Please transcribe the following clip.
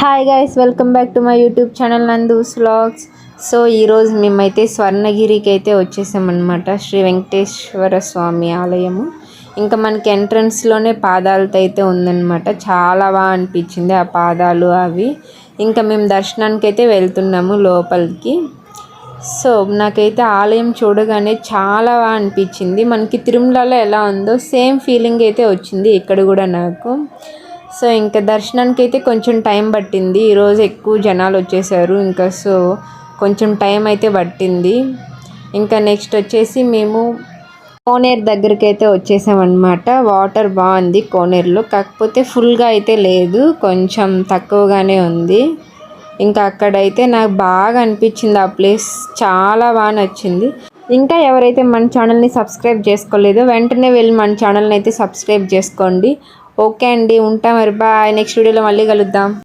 Hi guys, welcome back to my YouTube channel Nandu's vlogs. So ఈరోజు మేమైతే స్వర్ణగిరికి అయితే వచ్చేసామన్నమాట. శ్రీ వెంకటేశ్వర స్వామి ఆలయము. ఇంకా మనకి ఎంట్రన్స్లోనే పాదాలతో అయితే ఉందన్నమాట. చాలా బాగా అనిపించింది ఆ పాదాలు అవి. ఇంకా మేము దర్శనానికి అయితే వెళ్తున్నాము లోపలికి. సో నాకైతే ఆలయం చూడగానే చాలా బాగా అనిపించింది. మనకి తిరుమలలో ఎలా ఉందో సేమ్ ఫీలింగ్ అయితే వచ్చింది ఇక్కడ కూడా నాకు. సో ఇంకా దర్శనానికి అయితే కొంచెం టైం పట్టింది. ఈరోజు ఎక్కువ జనాలు వచ్చేసారు. ఇంకా సో కొంచెం టైం అయితే పట్టింది. ఇంకా నెక్స్ట్ వచ్చేసి మేము కోనేరు దగ్గరికి అయితే వచ్చేసామన్నమాట. వాటర్ బాగుంది కోనేరులో, కాకపోతే ఫుల్గా అయితే లేదు, కొంచెం తక్కువగానే ఉంది. ఇంకా అక్కడైతే నాకు బాగా అనిపించింది ఆ ప్లేస్, చాలా బాగా నచ్చింది. ఇంకా ఎవరైతే మన ఛానల్ని సబ్స్క్రైబ్ చేసుకోలేదో వెంటనే వెళ్ళి మన ఛానల్ని అయితే సబ్స్క్రైబ్ చేసుకోండి. ఓకే అండి, ఉంటా మరి, బాయ్. నెక్స్ట్ వీడియోలో మళ్ళీ కలుద్దాం.